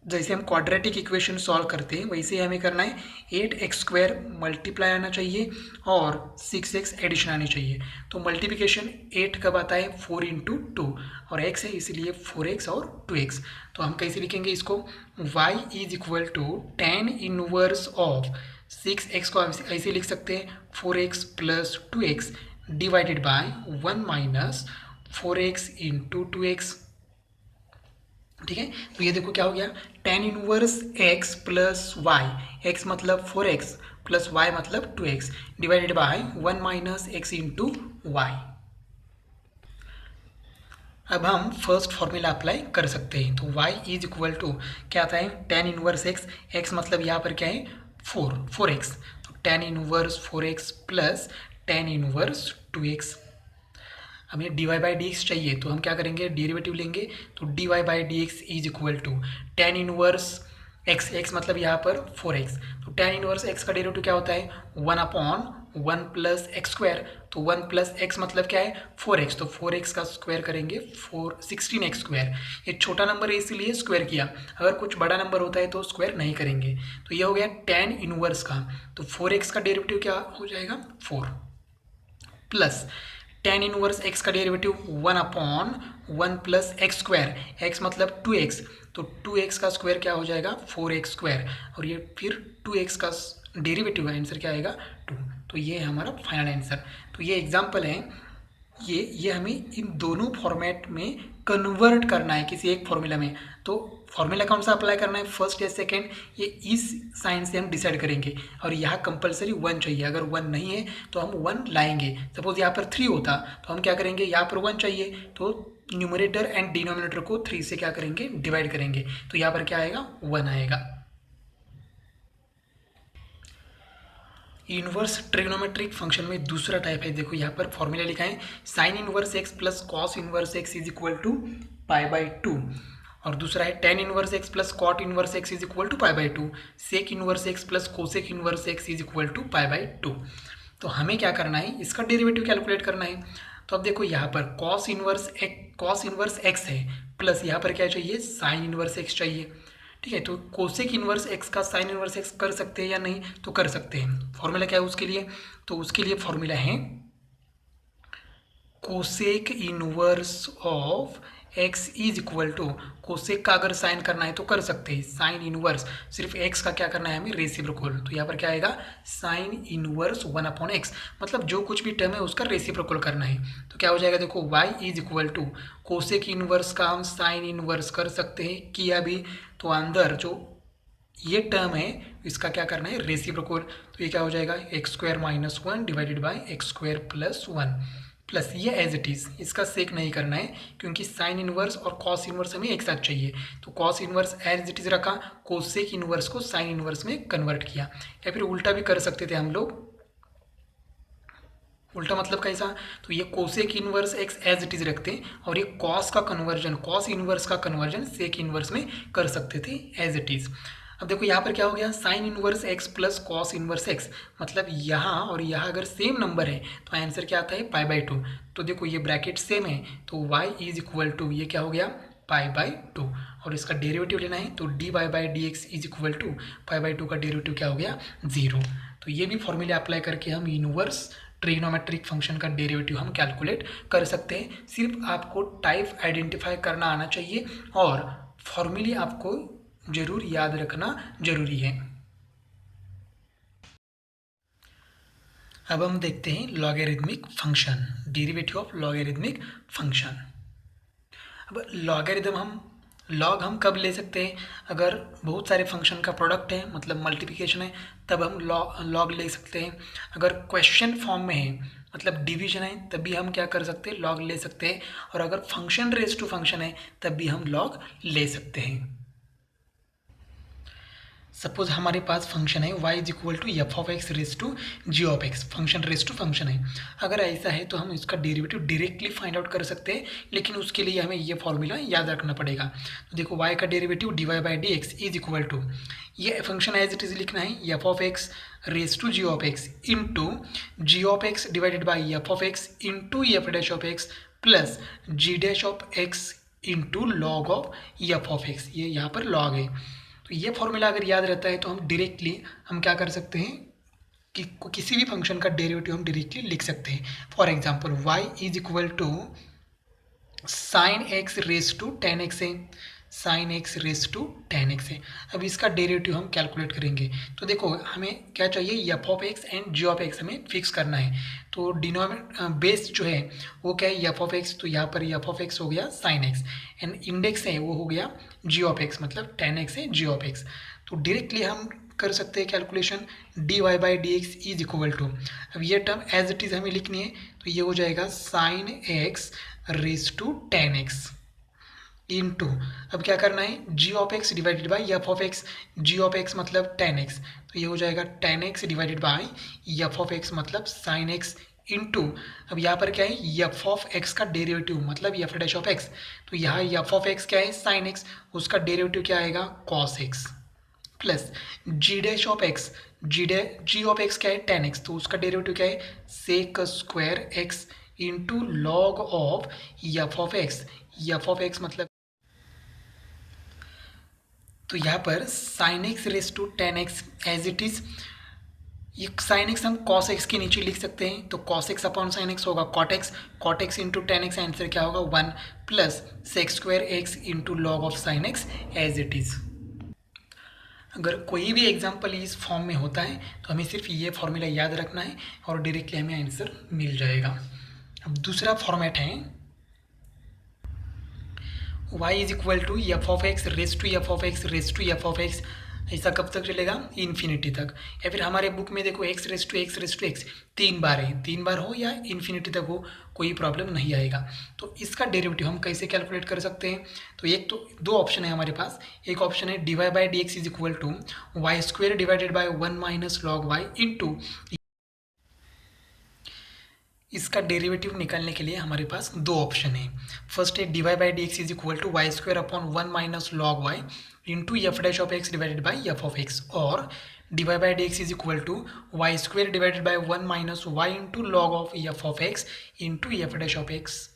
जैसे हम क्वाड्रेटिक इक्वेशन सॉल्व करते हैं वैसे हमें करना है 8x² मल्टीप्लाई आना चाहिए और 6x एडिशन आनी चाहिए। तो मल्टीप्लिकेशन 8 कब आता है 4 इंटू 2 और x है इसलिए 4x और 2x। तो हम कैसे लिखेंगे इसको y is equal to tan inverse of 6x को ऐसे लिख सकते हैं 4x plus 2x divided by 1 minus 4x into 2x। ठीक है, तो ये देखो क्या हो गया tan inverse x plus y, x मतलब 4x प्लस y मतलब 2x divided by 1 minus x into y. अब हम फर्स्ट फॉर्मूला अप्लाई कर सकते हैं। तो y इज इक्वल टू क्या आता है tan इनवर्स x, x मतलब यहाँ पर क्या है 4x, तो tan inverse 4x plus tan inverse 2x। हमें dy बाई डी एक्स चाहिए तो हम क्या करेंगे डेरिवेटिव लेंगे। तो dy by d x is equal to tan inverse x, x मतलब यहाँ पर 4x, तो tan इनवर्स x का डेरिवेटिव क्या होता है 1/1 प्लस एक्स स्क्वायर। तो 1 प्लस एक्स मतलब क्या है 4x, तो 4x का स्क्वायर करेंगे 16x स्क्वायर। ये छोटा नंबर है इसीलिए स्क्वायर किया, अगर कुछ बड़ा नंबर होता है तो स्क्वायर नहीं करेंगे। तो ये हो गया tan इनवर्स का, तो 4x का डेरिवेटिव क्या हो जाएगा 4 प्लस tan इनवर्स x का derivative 1/1 plus x square, x मतलब 2x, तो 2x का स्क्वायर क्या हो जाएगा 4x स्क्वायर और ये फिर 2x का डेरिवेटिव है, आंसर क्या आएगा 2। तो ये है हमारा फाइनल आंसर। तो ये एग्जाम्पल है, ये हमें इन दोनों फॉर्मेट में कन्वर्ट करना है किसी एक फॉर्मूला में। तो फॉर्मूला कौन सा अप्लाई करना है फर्स्ट या सेकंड, ये इस साइन से हम डिसाइड करेंगे। और यहाँ कंपलसरी 1 चाहिए, अगर 1 नहीं है तो हम 1 लाएंगे। सपोज यहाँ पर 3 होता तो हम क्या करेंगे, यहाँ पर 1 चाहिए तो न्यूमरेटर एंड डिनोमिनेटर को 3 से क्या करेंगे डिवाइड करेंगे, तो यहाँ पर क्या आएगा 1 आएगा। इनवर्स ट्रिग्नोमेट्रिक फंक्शन में दूसरा टाइप है, देखो यहाँ पर फॉर्मूला लिखा है sine inverse x plus cos inverse x is equal to pi by 2, और दूसरा है tan inverse x plus cot inverse x is equal to pi by 2, sec inverse x plus cosec inverse x is equal to pi by 2। तो हमें क्या करना है, इसका derivative calculate करना है। तो अब देखो यहाँ पर कॉस इनवर्स एक्स है प्लस यहाँ पर क्या चाहिए साइन इनवर्स एक्स चाहिए। ठीक है, तो कोसेक इनवर्स एक्स का साइन इनवर्स एक्स कर सकते हैं या नहीं, तो कर सकते हैं। फॉर्मूला क्या है उसके लिए, तो उसके लिए फॉर्मूला है cosec inverse of x is equal to, cosec का अगर साइन करना है तो कर सकते हैं, साइन इनवर्स सिर्फ एक्स का क्या करना है हमें रेसिप्रोकल। तो यहाँ पर क्या आएगा साइन इनवर्स 1/x, मतलब जो कुछ भी टर्म है उसका रेसिप्रोकल करना है। तो क्या हो जाएगा देखो y is equal to cosec inverse का हम साइन इनवर्स कर सकते हैं, किया भी, तो अंदर जो ये टर्म है इसका क्या करना है रेसिप्रोकल। तो ये क्या हो जाएगा x² minus 1 divided by x² plus 1 plus ये एज इट इज़, इसका सेक नहीं करना है क्योंकि साइन इनवर्स और कॉस इनवर्स हमें एक साथ चाहिए। तो cos inverse as it is रखा, कोसेक इनवर्स को साइन इनवर्स में कन्वर्ट किया, या फिर उल्टा भी कर सकते थे हम लोग। उल्टा मतलब कैसा, तो ये cosec inverse x as it is रखते हैं और ये कॉस का कन्वर्जन, कॉस इनवर्स का कन्वर्जन सेक इनवर्स में कर सकते थे एज इट इज़। अब देखो यहाँ पर क्या हो गया sign inverse x plus cos inverse x, मतलब यहाँ और यहाँ अगर सेम नंबर है तो आंसर क्या आता है पाई बाई 2। तो देखो ये ब्रैकेट सेम है तो y इज इक्वल टू ये क्या हो गया पाई बाई 2, और इसका डेरिवेटिव लेना है तो dy by d x is equal to pi by 2 का डेरिवेटिव क्या हो गया 0। तो ये भी फॉर्मूला अप्लाई करके हम इनवर्स ट्रिग्नोमेट्रिक फंक्शन का डेरिवेटिव हम कैलकुलेट कर सकते हैं। सिर्फ आपको टाइप आइडेंटिफाई करना आना चाहिए और फॉर्मूले आपको जरूर याद रखना जरूरी है। अब हम देखते हैं logarithmic function, derivative of logarithmic function. अब लॉगरिथम हम कब ले सकते हैं, अगर बहुत सारे फंक्शन का प्रोडक्ट है मतलब मल्टीप्लिकेशन है तब हम लॉग ले सकते हैं। अगर क्वेश्चन फॉर्म में है मतलब डिवीजन है तब भी हम क्या कर सकते हैं लॉग ले सकते हैं, और अगर फंक्शन रेज टू फंक्शन है तब भी हम लॉग ले सकते हैं। सपोज हमारे पास फंक्शन है y is equal to f of x raise to g of x, function raise to function है। अगर ऐसा है तो हम इसका डेरिवेटिव डायरेक्टली फाइंड आउट कर सकते हैं, लेकिन उसके लिए हमें ये फॉर्मूला याद रखना पड़ेगा। तो देखो y का derivative dy by d x is equal to, ये फंक्शन एज इट इज लिखना है F of x raise to g of x into g of x divided by f of x into f dash of x plus g dash of x into log of F of x, ये यहाँ पर log है। तो ये formula अगर याद रहता है तो हम डायरेक्टली हम क्या कर सकते हैं कि किसी भी फंक्शन का डेरिवेटिव हम डायरेक्टली लिख सकते हैं। For example y is equal to sine x raise to tan x है, sine x raise to tan x है। अब इसका डेरिवेटिव हम कैलकुलेट करेंगे। तो देखो हमें क्या चाहिए, f of x and g of x हमें फिक्स करना है। तो बेस जो है वो क्या है, एफ ऑफ एक्स, तो यहाँ पर एफ ऑफ एक्स हो गया साइन एक्स, एंड इंडेक्स है वो हो गया जी ऑफ एक्स, मतलब टेन एक्स है जी ऑफ एक्स। तो डायरेक्टली हम कर सकते हैं calculation, d y by d x is equal to, अब ये टर्म एज इट इज़ हमें लिखनी है, तो ये हो जाएगा sine x raise to tan x into, अब क्या करना है, g of x divided by f of x, ji of x मतलब टेन एक्स, तो ये हो जाएगा tan x divided by f of x मतलब साइन एक्स इंटू, अब यहाँ पर क्या है, एफ ऑफ एक्स का डेरिवेटिव मतलब एफ डैश ऑफ एक्स, तो यहाँ एफ ऑफ एक्स क्या है साइन एक्स, उसका डेरिवेटिव क्या आएगा cos x, plus g dash of x, ji of x क्या है टेन एक्स, तो उसका डेरिवेटिव क्या है sec square x into log of F of x, F of x मतलब, तो यहाँ पर sine x raise to tan x as it is, ये साइन एक्स हम कॉस एक्स के नीचे लिख सकते हैं, तो cos x upon sine x होगा cot x into ten x, answer क्या होगा one, plus sec square x into log of sine x as it is. अगर कोई भी एग्जाम्पल इस फॉर्म में होता है तो हमें सिर्फ ये फॉर्मूला याद रखना है और डायरेक्टली हमें आंसर मिल जाएगा। अब दूसरा फॉर्मेट है y is equal to f of x raise to f of x raise to f of x, ऐसा कब तक चलेगा इन्फिनिटी तक, या फिर हमारे बुक में देखो x raise to x raise to x तीन बार है, तीन बार हो या इन्फिनिटी तक हो कोई प्रॉब्लम नहीं आएगा। तो इसका डेरिवेटिव हम कैसे कैलकुलेट कर सकते हैं, तो एक तो दो ऑप्शन है हमारे पास, एक ऑप्शन है d y by d x is equal to y square divided by one minus log y into, इसका डेरिवेटिव निकालने के लिए हमारे पास दो ऑप्शन है। फर्स्ट है d y by d x is equal to y square upon one minus log y into f dash of x divided by f of x, और d y by d x is equal to y square divided by one minus y into log of F of x into f dash of x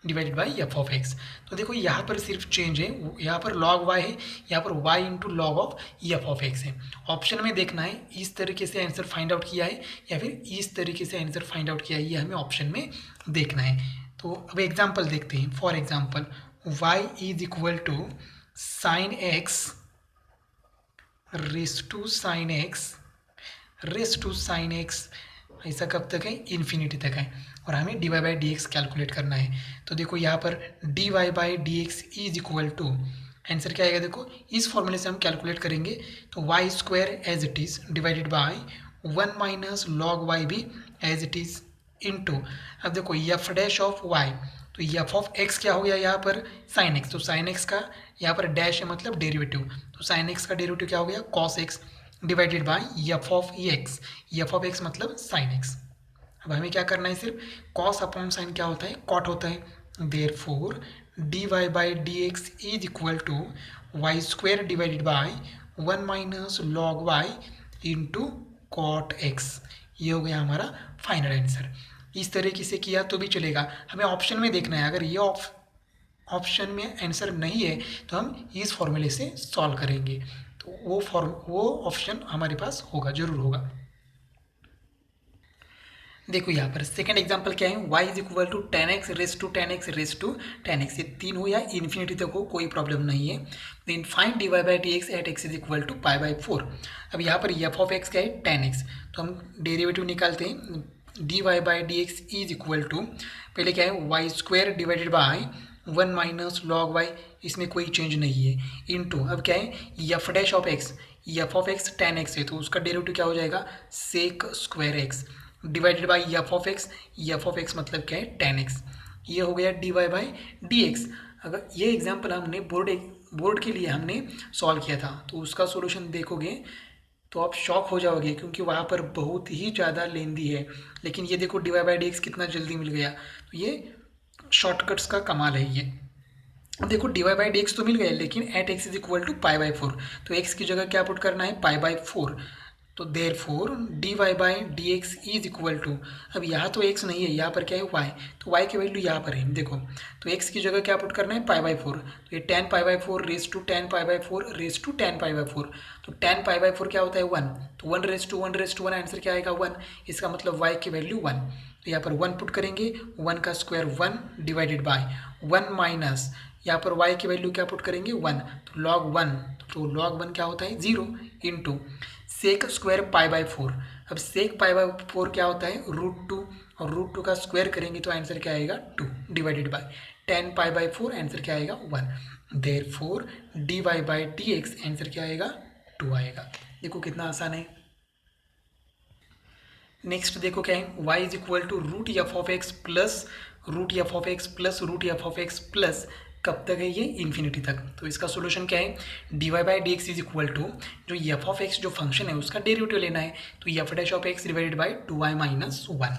divided by f of x. तो देखो यहाँ पर सिर्फ change है, यहाँ पर log Y है, यहाँ पर y into log of F of x है। ऑप्शन में देखना है इस तरीके से आंसर फाइंड आउट किया है या फिर इस तरीके से आंसर फाइंड आउट किया है, ये हमें ऑप्शन में देखना है। तो अब एग्जाम्पल देखते हैं। For example y is equal to sine x raise to sine x, raise to sine x, ऐसा कब तक है इन्फिनिटी तक है, और हमें d y by d x calculate करना है। तो देखो यहाँ पर d y by d x is equal to, answer क्या आएगा देखो इस फॉर्मूले से हम कैलकुलेट करेंगे, तो y square as it is divided by one minus log y भी एज इट इज़ इंटू, अब देखो एफ डैश ऑफ वाई, तो एफ ऑफ एक्स क्या हो गया यहाँ पर साइन एक्स, तो साइन एक्स का यहाँ पर डैश है मतलब डेरिवेटिव, तो साइन एक्स का डेरिवेटिव क्या हो गया cos x divided by f of x, F of x मतलब साइन एक्स। अब हमें क्या करना है, सिर्फ कॉस अपॉन साइन क्या होता है कॉट होता है, therefore d y by d x is equal to y square divided by one minus log y into cot x, ये हो गया हमारा फाइनल आंसर। इस तरीके से किया तो भी चलेगा, हमें ऑप्शन में देखना है, अगर ये ऑप्शन में आंसर नहीं है तो हम इस फॉर्मूले से सॉल्व करेंगे, तो वो ऑप्शन हमारे पास होगा, जरूर होगा। देखो यहाँ पर सेकंड एग्जांपल क्या है, y is equal to tan x raise to tan x raise to tan x, ये तीन हो या इन्फिनिटी तक हो कोई प्रॉब्लम नहीं है। Then find d y by d x at x is equal to pi by four. अब यहाँ पर एफ ऑफ एक्स क्या है टेन एक्स, तो हम डेरिवेटिव निकालते हैं, d y by d x is equal to पहले क्या है y square divided by one minus log y, इसमें कोई चेंज नहीं है, इंटू अब क्या है f dash of x, F of x tan x है तो उसका डेरिवेटिव क्या हो जाएगा sec square x divided by f of x मतलब क्या है टेन एक्स, ये हो गया d y by d x. अगर ये एग्जाम्पल हमने बोर्ड के लिए हमने सॉल्व किया था तो उसका सॉल्यूशन देखोगे तो आप शॉक हो जाओगे, क्योंकि वहाँ पर बहुत ही ज़्यादा लेंदी है, लेकिन ये देखो d y by d x कितना जल्दी मिल गया, तो ये शॉर्टकट्स का कमाल है ये। अब देखो d y by d x तो मिल गया, लेकिन at x is equal to pi by four, तो एक्स की जगह क्या पुट करना है पाई बाई फोर, तो therefore dy by d x is equal to, अब यहाँ तो x नहीं है, यहाँ पर क्या है y, तो y की वैल्यू यहाँ पर है देखो, तो x की जगह क्या पुट करना है π/4, तो ये tan π/4 raise to tan π/4 raise to tan π/4, तो tan π/4 क्या होता है 1, तो 1 रेस टू 1 आंसर क्या आएगा 1, इसका मतलब y की वैल्यू 1, तो यहाँ पर 1 पुट करेंगे, 1 का स्क्वायर 1 डिवाइडेड बाय 1 माइनस यहाँ पर y की वैल्यू क्या पुट करेंगे 1, तो log 1, तो log 1 क्या होता है 0 इंटू सेक स्क्वायर π/4, अब सेक π/4 क्या होता है √2, और √2 का स्क्वायर करेंगे तो आंसर क्या आएगा 2 डिवाइडेड बाय tan π/4 आंसर क्या आएगा 1, therefore dy by d x answer क्या आएगा 2 आएगा। देखो कितना आसान है। नेक्स्ट देखो क्या है, y is equal to root f of x plus root f of x plus root f of x plus, कब तक है ये इन्फिनिटी तक, तो इसका सोल्यूशन क्या है dy by d x is equal to जो एफ ऑफ एक्स जो फंक्शन है उसका डेरिवेटिव लेना है, तो f dash of x divided by 2y minus 1।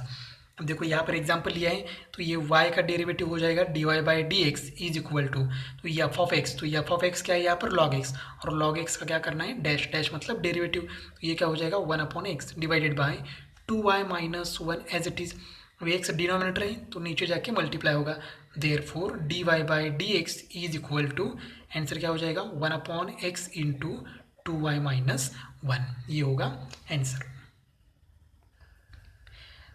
अब देखो यहाँ पर एग्जाम्पल लिया है, तो ये y का डेरिवेटिव हो जाएगा dy by d x is equal to, तो एफ ऑफ एक्स, तो एफ ऑफ एक्स क्या है यहाँ पर log x, और log x का क्या करना है डैश डैश मतलब डेरिवेटिव, तो ये क्या हो जाएगा 1/x divided by 2y minus 1 as it is, अब एक्स डिनोमिनेटर है तो नीचे जाके मल्टीप्लाई होगा, therefore dy by d x is equal to answer क्या हो जाएगा 1/x इंटू 2y माइनस 1, ये होगा आंसर।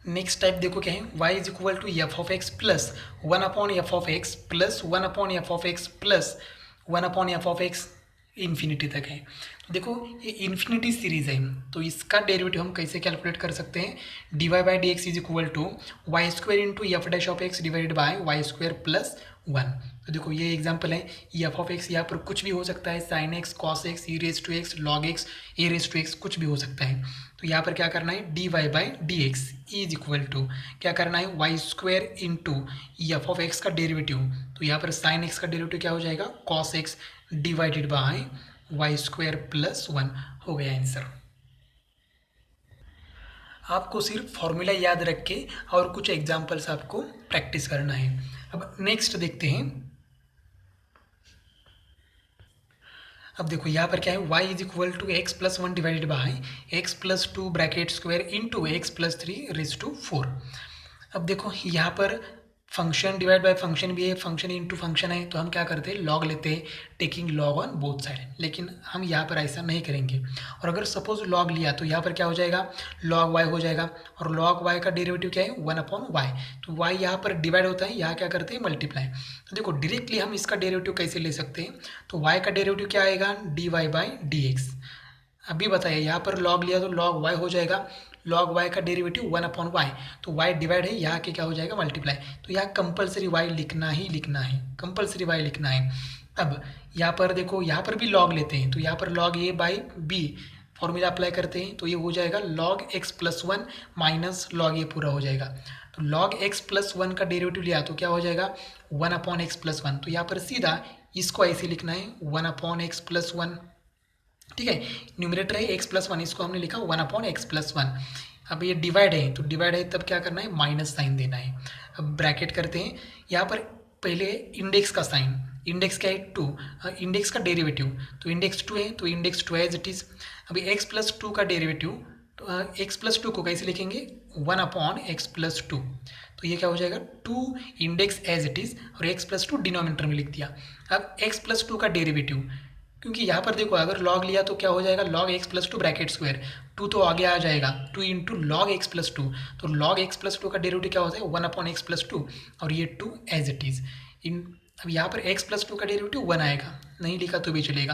नेक्स्ट टाइप देखो क्या है, y is equal to f of x plus 1/f of x plus 1/f of x plus 1/f of x infinity तक है। तो देखो ये इन्फिनिटी सीरीज है, तो इसका डेरिवेटिव हम कैसे कैलकुलेट कर सकते हैं, dy by d x is equal to y square into f dash of x divided by y square plus 1। तो देखो ये एग्जांपल है, एफ ऑफ एक्स यहाँ पर कुछ भी हो सकता है, sine x cos x e raise to x log x a raise to x कुछ भी हो सकता है, तो यहाँ पर क्या करना है dy by d x is equal to क्या करना है y square into f of x का डेरिवेटिव, तो यहाँ पर साइन एक्स का डेरिवेटिव क्या हो जाएगा cos x divided by y square plus 1, हो गया आंसर। आपको सिर्फ फॉर्मूला याद रख के और कुछ एग्जांपल्स आपको प्रैक्टिस करना है। अब नेक्स्ट देखते हैं, अब देखो यहाँ पर क्या है y is equal to x plus 1 divided by x plus 2 bracket square into x plus 3 raise to 4। अब देखो यहाँ पर फंक्शन डिवाइड बाय फंक्शन भी है, फंक्शन इंटू फंक्शन है, तो हम क्या करते हैं लॉग लेते हैं, taking log on both side, लेकिन हम यहाँ पर ऐसा नहीं करेंगे। और अगर सपोज लॉग लिया तो यहाँ पर क्या हो जाएगा लॉग y हो जाएगा, और लॉग y का डेरिवेटिव क्या है 1/y, तो y यहाँ पर डिवाइड होता है, यहाँ क्या करते हैं मल्टीप्लाई। तो देखो डायरेक्टली हम इसका डेरिवेटिव कैसे ले सकते हैं, तो y का डेरिवेटिव क्या आएगा dy बाई डी एक्स। अभी बताइए यहाँ पर लॉग लिया तो लॉग y हो जाएगा, लॉग y का डेरिवेटिव 1/y, तो y डिवाइड है यहाँ के क्या हो जाएगा मल्टीप्लाई, तो यहाँ कंपलसरी y लिखना ही लिखना है, कंपलसरी y लिखना है। अब यहाँ पर देखो यहाँ पर भी लॉग लेते हैं, तो यहाँ पर log a by b formula apply करते हैं, तो ये हो जाएगा log x plus 1 minus log a पूरा हो जाएगा, तो लॉग x प्लस 1 का डेरिवेटिव लिया तो क्या हो जाएगा 1/x प्लस 1, तो यहाँ पर सीधा इसको ऐसे लिखना है 1/x प्लस 1, ठीक है, न्यूमरेटर है x प्लस 1, इसको हमने लिखा 1/x प्लस 1। अब ये डिवाइड है, तो डिवाइड है तब क्या करना है माइनस साइन देना है। अब ब्रैकेट करते हैं, यहाँ पर पहले इंडेक्स का साइन, इंडेक्स क्या है 2, इंडेक्स का डेरिवेटिव, तो इंडेक्स 2 है तो इंडेक्स 2 एज इट इज़। अभी x प्लस 2 का डेरिवेटिव, तो x प्लस 2 को कैसे लिखेंगे 1/x प्लस 2, तो ये क्या हो जाएगा 2 इंडेक्स एज इट इज़, और x प्लस 2 डिनोमिनेटर में लिख दिया। अब x प्लस 2 का डेरिवेटिव, क्योंकि यहाँ पर देखो अगर लॉग लिया तो क्या हो जाएगा log x plus 2 bracket square, 2 तो आगे आ जाएगा 2 इंटू लॉग एक्स प्लस 2, तो लॉग एक्स प्लस 2 का डेरिवेटिव क्या होता है 1/x प्लस 2, और ये 2 एज इट इज़ इन। अब यहाँ पर x प्लस 2 का डेरिवेटिव 1 आएगा, नहीं लिखा तो भी चलेगा।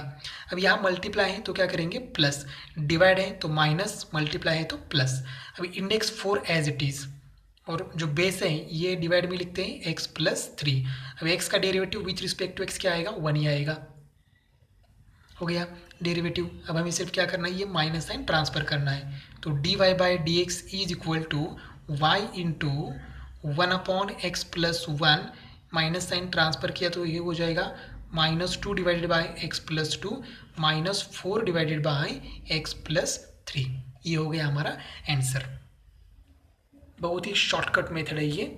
अब यहाँ मल्टीप्लाई है तो क्या करेंगे प्लस, डिवाइड है तो माइनस, मल्टीप्लाई है तो प्लस। अभी इंडेक्स 4 एज इट इज़, और जो बेस है ये डिवाइड में लिखते हैं x प्लस 3। अब x का derivative with respect to x क्या आएगा 1 ही आएगा, हो गया डेरिवेटिव। अब हमें सिर्फ क्या करना है ये माइनस साइन ट्रांसफर करना है, तो dy by d x is equal to y into 1/x plus 1, minus sign transfer किया तो ये हो जाएगा -2 divided by x plus 2 -4 divided by x plus 3, ये हो गया हमारा आंसर। बहुत ही शॉर्टकट मेथड है ये।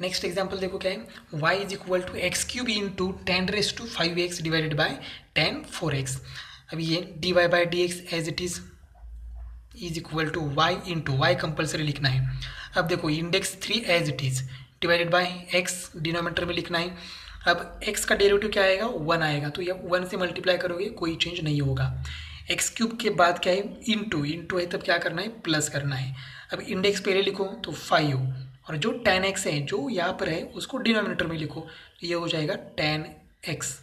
नेक्स्ट एग्जाम्पल देखो क्या है, y is equal to x cube into 10 raise to 5x divided by 10 4x। अब ये dy by d x as it is equal to y into y compulsory लिखना है। अब देखो index 3 as it is divided by x denominator में लिखना है। अब x का डेरिवेटिव क्या आएगा 1 आएगा, तो ये 1 से मल्टीप्लाई करोगे कोई चेंज नहीं होगा। एक्स क्यूब के बाद क्या है इंटू है, तब क्या करना है प्लस करना है। अब इंडेक्स पहले लिखो तो 5 और जो tan x है जो यहाँ पर है उसको डिनोमिनेटर में लिखो, तो ये हो जाएगा tan x।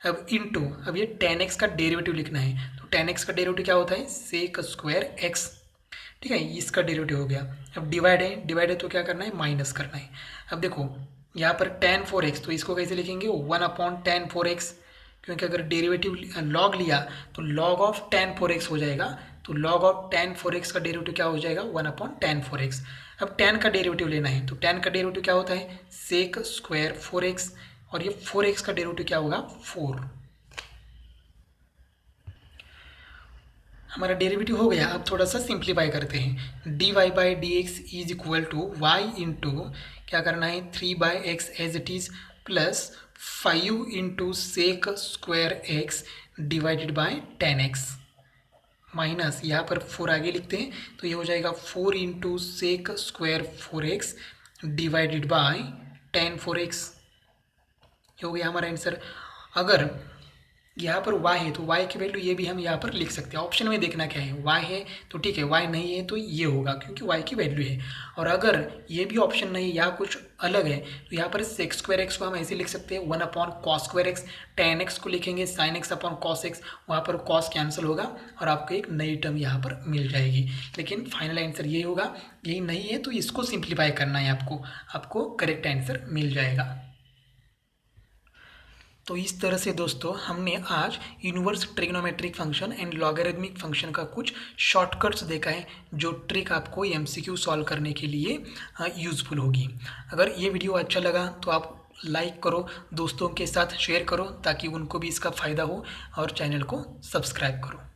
अब इंटू अब ये tan x का डेरिवेटिव लिखना है, तो tan x का डेरिवेटिव क्या होता है सेक स्क्वायर x, ठीक है, इसका डेरिवेटिव हो गया। अब डिवाइड है तो क्या करना है माइनस करना है। अब देखो यहाँ पर tan 4x, तो इसको कैसे लिखेंगे 1/tan 4x, क्योंकि अगर डेरिवेटिव लॉग लिया तो log ऑफ tan 4x हो जाएगा, तो log ऑफ tan 4x का डेरिवेटिव क्या हो जाएगा 1/tan 4x। अब tan का डेरिवेटिव लेना है, तो tan का डेरिवेटिव क्या होता है सेक स्क्वायर 4x, और ये 4x का डेरिवेटिव क्या होगा 4। हमारा डेरिवेटिव हो गया। अब थोड़ा सा सिंप्लीफाई करते हैं। dy by d x is equal to y into क्या करना है 3 by x as it is plus 5 into sec square x divided by tan x minus यहाँ पर 4 आगे लिखते हैं, तो ये हो जाएगा 4 into sec square 4x divided by tan 4x। ये हो गया हमारा आंसर। अगर यहाँ पर y है तो y की वैल्यू ये भी हम यहाँ पर लिख सकते हैं। ऑप्शन में देखना क्या है, y है तो ठीक है, y नहीं है तो ये होगा क्योंकि y की वैल्यू है। और अगर ये भी ऑप्शन नहीं या कुछ अलग है तो यहाँ पर सेक स्क्वायर एक्स को हम ऐसे लिख सकते हैं 1/cos square x, tan x को लिखेंगे sin x upon cos x, वहाँ पर cos कैंसिल होगा और आपको एक नई टर्म यहाँ पर मिल जाएगी। लेकिन फाइनल आंसर यही होगा, यही नहीं है तो इसको सिंप्लीफाई करना है आपको करेक्ट आंसर मिल जाएगा। तो इस तरह से दोस्तों हमने आज inverse trigonometric function and logarithmic function का कुछ शॉर्टकट्स देखा है, जो ट्रिक आपको एमसीक्यू सॉल्व करने के लिए यूज़फुल होगी। अगर ये वीडियो अच्छा लगा तो आप लाइक करो, दोस्तों के साथ शेयर करो ताकि उनको भी इसका फ़ायदा हो, और चैनल को सब्सक्राइब करो।